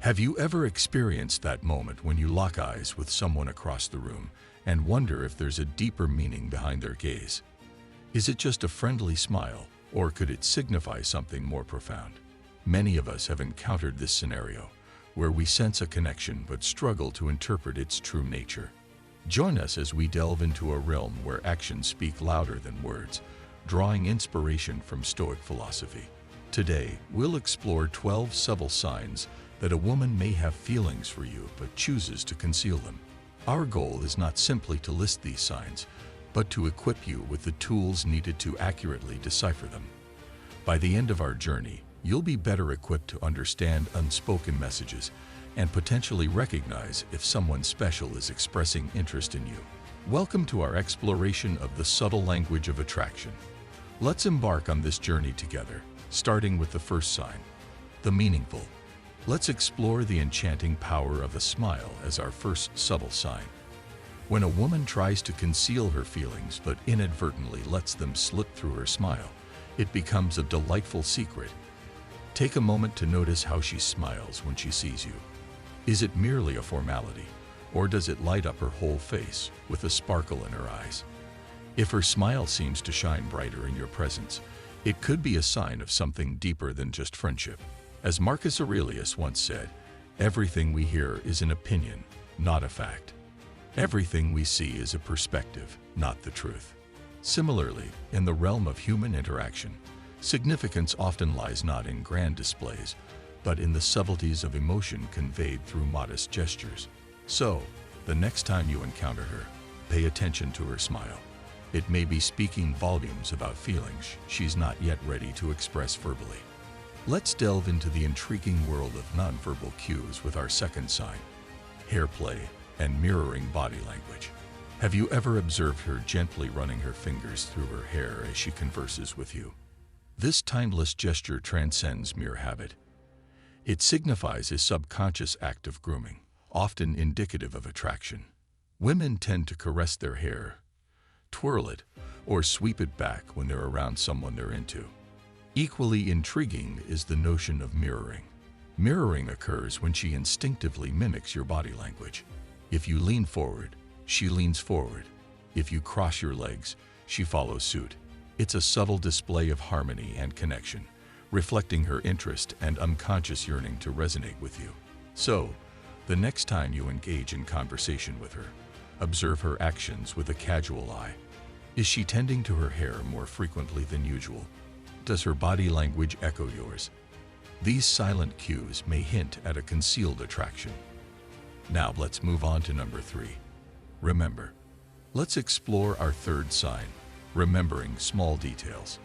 Have you ever experienced that moment when you lock eyes with someone across the room and wonder if there's a deeper meaning behind their gaze? Is it just a friendly smile, or could it signify something more profound? Many of us have encountered this scenario, where we sense a connection but struggle to interpret its true nature. Join us as we delve into a realm where actions speak louder than words, drawing inspiration from Stoic philosophy. Today, we'll explore 12 subtle signs that a woman may have feelings for you but chooses to conceal them. Our goal is not simply to list these signs, but to equip you with the tools needed to accurately decipher them. By the end of our journey, you'll be better equipped to understand unspoken messages and potentially recognize if someone special is expressing interest in you. Welcome to our exploration of the subtle language of attraction. Let's embark on this journey together, starting with the first sign, the meaningful. Let's explore the enchanting power of a smile as our first subtle sign. When a woman tries to conceal her feelings but inadvertently lets them slip through her smile, it becomes a delightful secret. Take a moment to notice how she smiles when she sees you. Is it merely a formality, or does it light up her whole face with a sparkle in her eyes? If her smile seems to shine brighter in your presence, it could be a sign of something deeper than just friendship. As Marcus Aurelius once said, everything we hear is an opinion, not a fact. Everything we see is a perspective, not the truth. Similarly, in the realm of human interaction, significance often lies not in grand displays, but in the subtleties of emotion conveyed through modest gestures. So, the next time you encounter her, pay attention to her smile. It may be speaking volumes about feelings she's not yet ready to express verbally. Let's delve into the intriguing world of nonverbal cues with our second sign, hair play and mirroring body language. Have you ever observed her gently running her fingers through her hair as she converses with you? This timeless gesture transcends mere habit. It signifies a subconscious act of grooming, often indicative of attraction. Women tend to caress their hair, twirl it, or sweep it back when they're around someone they're into. Equally intriguing is the notion of mirroring. Mirroring occurs when she instinctively mimics your body language. If you lean forward, she leans forward. If you cross your legs, she follows suit. It's a subtle display of harmony and connection, reflecting her interest and unconscious yearning to resonate with you. So, the next time you engage in conversation with her, observe her actions with a casual eye. Is she tending to her hair more frequently than usual? Does her body language echo yours? These silent cues may hint at a concealed attraction. Now let's move on to number 3. Remember. Let's explore our third sign, remembering small details.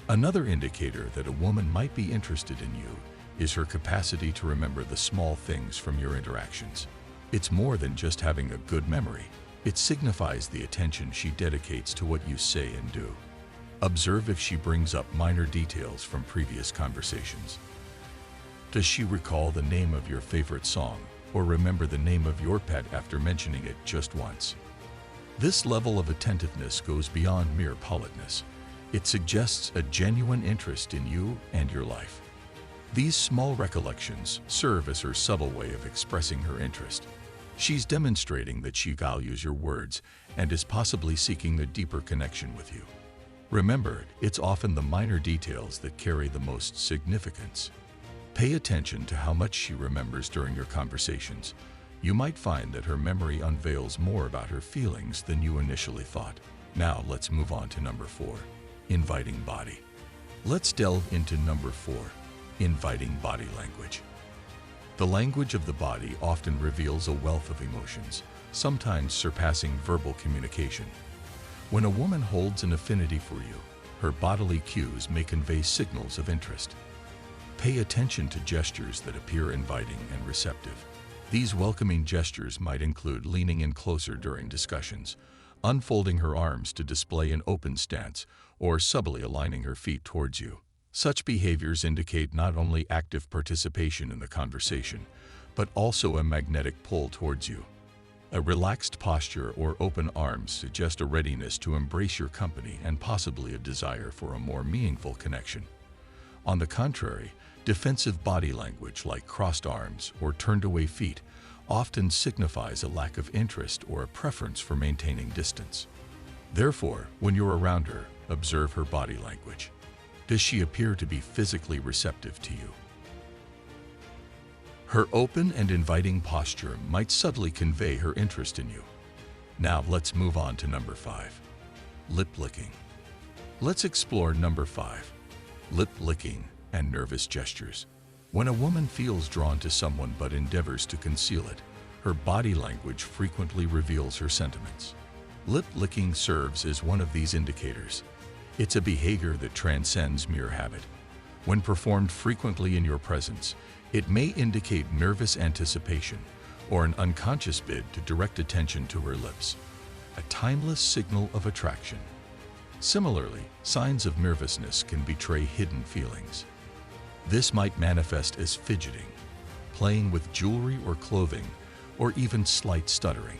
Another indicator that a woman might be interested in you is her capacity to remember the small things from your interactions. It's more than just having a good memory. It signifies the attention she dedicates to what you say and do. Observe if she brings up minor details from previous conversations. Does she recall the name of your favorite song or remember the name of your pet after mentioning it just once? This level of attentiveness goes beyond mere politeness. It suggests a genuine interest in you and your life. These small recollections serve as her subtle way of expressing her interest. She's demonstrating that she values your words and is possibly seeking a deeper connection with you. Remember, it's often the minor details that carry the most significance. Pay attention to how much she remembers during your conversations. You might find that her memory unveils more about her feelings than you initially thought. Now let's move on to number 4, inviting body. Let's delve into number 4, inviting body language. The language of the body often reveals a wealth of emotions, sometimes surpassing verbal communication. When a woman holds an affinity for you, her bodily cues may convey signals of interest. Pay attention to gestures that appear inviting and receptive. These welcoming gestures might include leaning in closer during discussions, unfolding her arms to display an open stance, or subtly aligning her feet towards you. Such behaviors indicate not only active participation in the conversation, but also a magnetic pull towards you. A relaxed posture or open arms suggest a readiness to embrace your company and possibly a desire for a more meaningful connection. On the contrary, Defensive body language like crossed arms or turned away feet often signifies a lack of interest or a preference for maintaining distance. Therefore, when you're around her, observe her body language. Does she appear to be physically receptive to you? Her open and inviting posture might subtly convey her interest in you. Now let's move on to number 5. Lip licking. Let's explore number 5. Lip licking and nervous gestures. When a woman feels drawn to someone but endeavors to conceal it, her body language frequently reveals her sentiments. Lip licking serves as one of these indicators. It's a behavior that transcends mere habit. When performed frequently in your presence, it may indicate nervous anticipation or an unconscious bid to direct attention to her lips, a timeless signal of attraction. Similarly, signs of nervousness can betray hidden feelings. This might manifest as fidgeting, playing with jewelry or clothing, or even slight stuttering.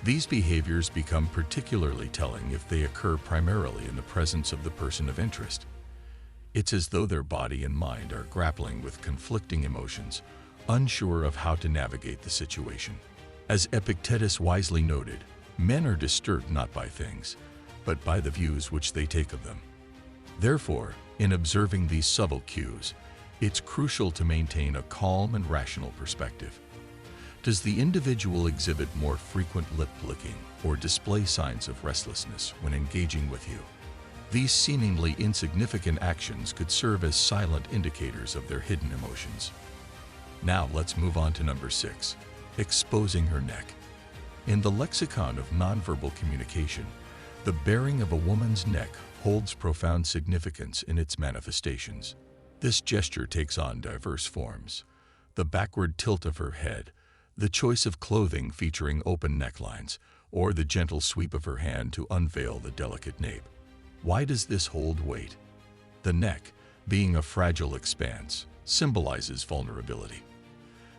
These behaviors become particularly telling if they occur primarily in the presence of the person of interest. It's as though their body and mind are grappling with conflicting emotions, unsure of how to navigate the situation. As Epictetus wisely noted, men are disturbed not by things, but by the views which they take of them. Therefore, in observing these subtle cues, it's crucial to maintain a calm and rational perspective. Does the individual exhibit more frequent lip licking or display signs of restlessness when engaging with you? These seemingly insignificant actions could serve as silent indicators of their hidden emotions. Now let's move on to number 6, exposing her neck. In the lexicon of nonverbal communication, the baring of a woman's neck holds profound significance in its manifestations. This gesture takes on diverse forms: the backward tilt of her head, the choice of clothing featuring open necklines, or the gentle sweep of her hand to unveil the delicate nape. Why does this hold weight? The neck, being a fragile expanse, symbolizes vulnerability.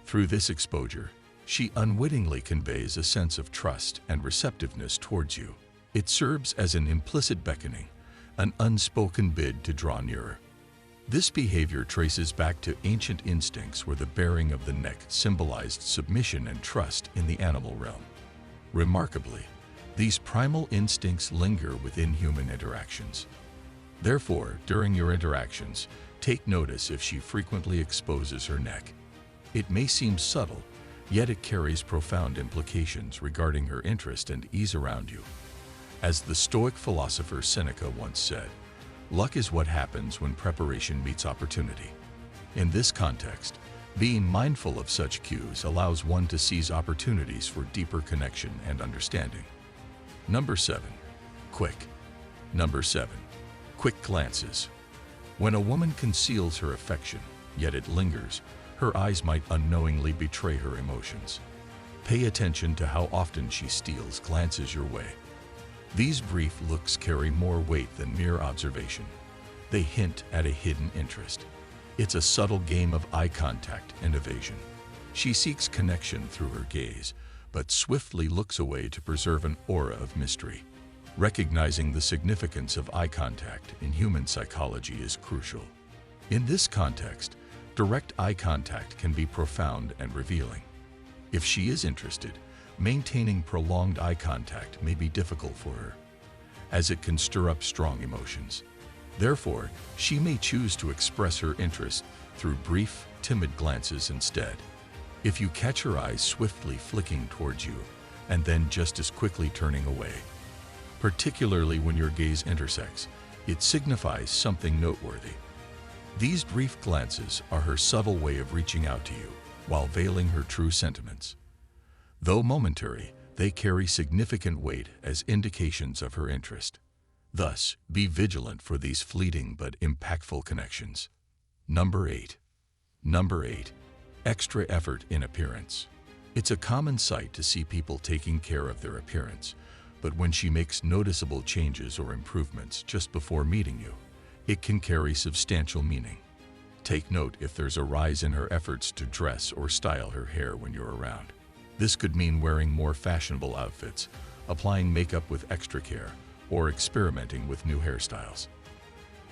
Through this exposure, she unwittingly conveys a sense of trust and receptiveness towards you. It serves as an implicit beckoning, an unspoken bid to draw nearer. This behavior traces back to ancient instincts where the baring of the neck symbolized submission and trust in the animal realm. Remarkably, these primal instincts linger within human interactions. Therefore, during your interactions, take notice if she frequently exposes her neck. It may seem subtle, yet it carries profound implications regarding her interest and ease around you. As the Stoic philosopher Seneca once said, "Luck is what happens when preparation meets opportunity." In this context, being mindful of such cues allows one to seize opportunities for deeper connection and understanding. Number 7. Quick. Number 7. Quick glances. When a woman conceals her affection, yet it lingers, her eyes might unknowingly betray her emotions. Pay attention to how often she steals glances your way. These brief looks carry more weight than mere observation. They hint at a hidden interest. It's a subtle game of eye contact and evasion. She seeks connection through her gaze, but swiftly looks away to preserve an aura of mystery. Recognizing the significance of eye contact in human psychology is crucial. In this context, direct eye contact can be profound and revealing. If she is interested, maintaining prolonged eye contact may be difficult for her, as it can stir up strong emotions. Therefore, she may choose to express her interest through brief, timid glances instead. If you catch her eyes swiftly flicking towards you, and then just as quickly turning away, particularly when your gaze intersects, it signifies something noteworthy. These brief glances are her subtle way of reaching out to you, while veiling her true sentiments. Though momentary, they carry significant weight as indications of her interest. Thus, be vigilant for these fleeting but impactful connections. Number 8. Number 8. Extra effort in appearance. It's a common sight to see people taking care of their appearance, but when she makes noticeable changes or improvements just before meeting you, it can carry substantial meaning. Take note if there's a rise in her efforts to dress or style her hair when you're around. This could mean wearing more fashionable outfits, applying makeup with extra care, or experimenting with new hairstyles.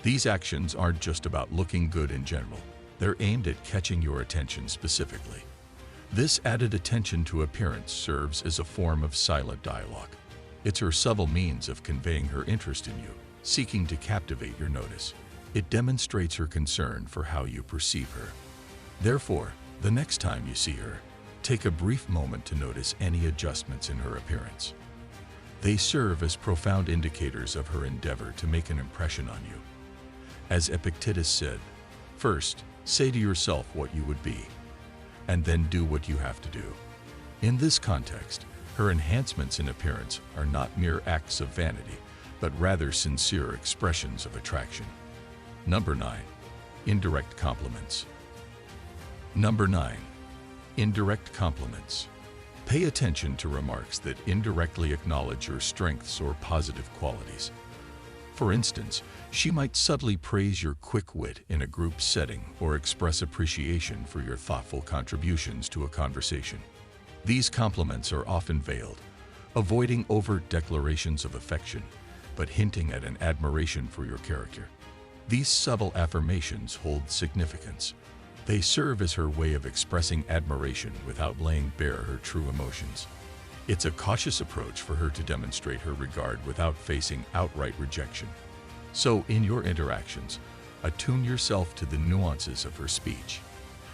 These actions aren't just about looking good in general. They're aimed at catching your attention specifically. This added attention to appearance serves as a form of silent dialogue. It's her subtle means of conveying her interest in you, seeking to captivate your notice. It demonstrates her concern for how you perceive her. Therefore, the next time you see her, take a brief moment to notice any adjustments in her appearance. They serve as profound indicators of her endeavor to make an impression on you. As Epictetus said, first, say to yourself what you would be, and then do what you have to do. In this context, her enhancements in appearance are not mere acts of vanity, but rather sincere expressions of attraction. Number 9. Indirect compliments. Number 9. Indirect compliments. Pay attention to remarks that indirectly acknowledge your strengths or positive qualities. For instance, she might subtly praise your quick wit in a group setting or express appreciation for your thoughtful contributions to a conversation. These compliments are often veiled, avoiding overt declarations of affection, but hinting at an admiration for your character. These subtle affirmations hold significance. They serve as her way of expressing admiration without laying bare her true emotions. It's a cautious approach for her to demonstrate her regard without facing outright rejection. So, in your interactions, attune yourself to the nuances of her speech.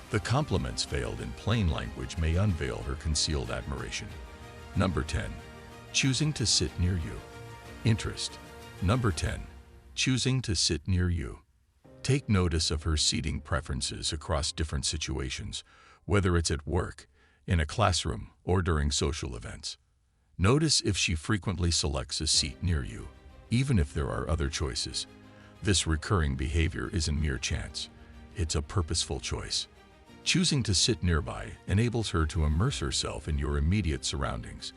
The compliments veiled in plain language may unveil her concealed admiration. Number 10. Choosing to sit near you. Interest. Number 10. Choosing to sit near you. Take notice of her seating preferences across different situations, whether it's at work, in a classroom, or during social events. Notice if she frequently selects a seat near you, even if there are other choices. This recurring behavior isn't mere chance. It's a purposeful choice. Choosing to sit nearby enables her to immerse herself in your immediate surroundings,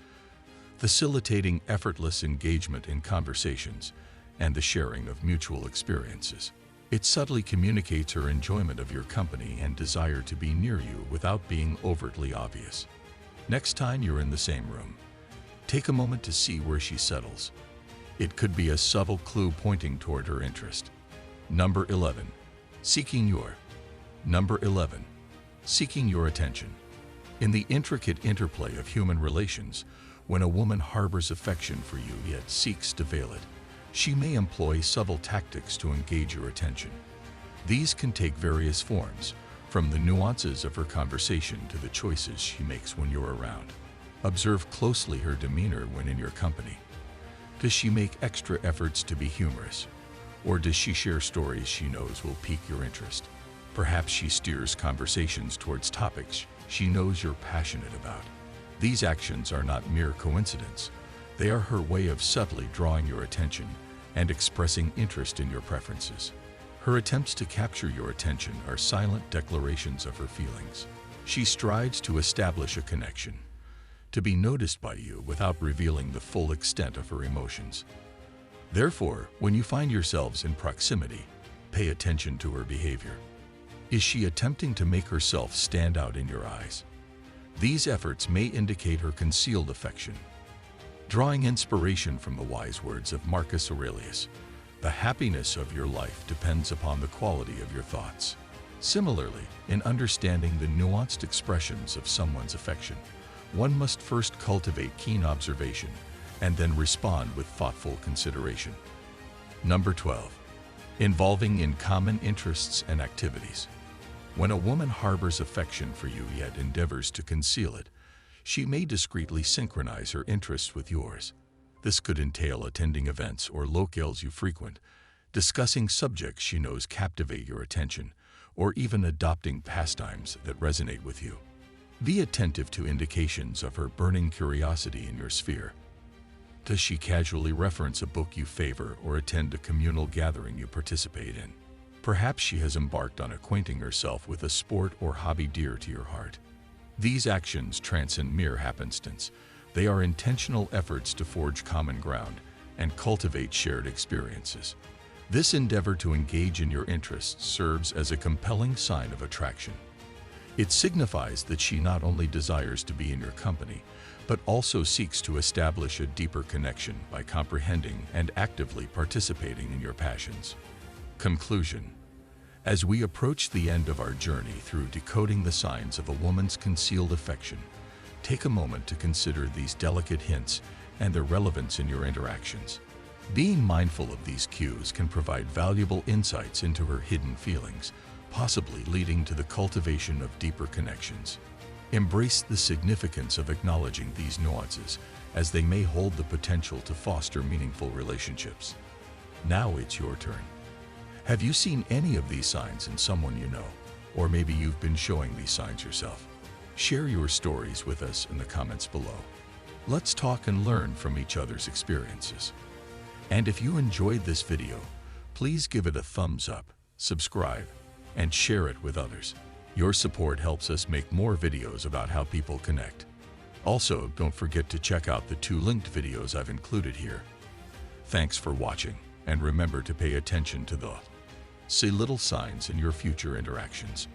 facilitating effortless engagement in conversations and the sharing of mutual experiences. It subtly communicates her enjoyment of your company and desire to be near you without being overtly obvious. Next time you're in the same room, take a moment to see where she settles. It could be a subtle clue pointing toward her interest. Number 11. Seeking your. Number 11. Seeking your attention. In the intricate interplay of human relations, when a woman harbors affection for you yet seeks to veil it, she may employ subtle tactics to engage your attention. These can take various forms, from the nuances of her conversation to the choices she makes when you're around. Observe closely her demeanor when in your company. Does she make extra efforts to be humorous? Or does she share stories she knows will pique your interest? Perhaps she steers conversations towards topics she knows you're passionate about. These actions are not mere coincidence. They are her way of subtly drawing your attention and expressing interest in your preferences. Her attempts to capture your attention are silent declarations of her feelings. She strives to establish a connection, to be noticed by you without revealing the full extent of her emotions. Therefore, when you find yourselves in proximity, pay attention to her behavior. Is she attempting to make herself stand out in your eyes? These efforts may indicate her concealed affection. Drawing inspiration from the wise words of Marcus Aurelius, the happiness of your life depends upon the quality of your thoughts. Similarly, in understanding the nuanced expressions of someone's affection, one must first cultivate keen observation and then respond with thoughtful consideration. Number 12. Involving in common interests and activities. When a woman harbors affection for you yet endeavors to conceal it, she may discreetly synchronize her interests with yours. This could entail attending events or locales you frequent, discussing subjects she knows captivate your attention, or even adopting pastimes that resonate with you. Be attentive to indications of her burning curiosity in your sphere. Does she casually reference a book you favor or attend a communal gathering you participate in? Perhaps she has embarked on acquainting herself with a sport or hobby dear to your heart. These actions transcend mere happenstance. They are intentional efforts to forge common ground and cultivate shared experiences. This endeavor to engage in your interests serves as a compelling sign of attraction. It signifies that she not only desires to be in your company, but also seeks to establish a deeper connection by comprehending and actively participating in your passions. Conclusion. As we approach the end of our journey through decoding the signs of a woman's concealed affection, take a moment to consider these delicate hints and their relevance in your interactions. Being mindful of these cues can provide valuable insights into her hidden feelings, possibly leading to the cultivation of deeper connections. Embrace the significance of acknowledging these nuances, as they may hold the potential to foster meaningful relationships. Now it's your turn. Have you seen any of these signs in someone you know? Or maybe you've been showing these signs yourself? Share your stories with us in the comments below. Let's talk and learn from each other's experiences. And if you enjoyed this video, please give it a thumbs up, subscribe, and share it with others. Your support helps us make more videos about how people connect. Also, don't forget to check out the 2 linked videos I've included here. Thanks for watching, and remember to pay attention to the little signs in your future interactions.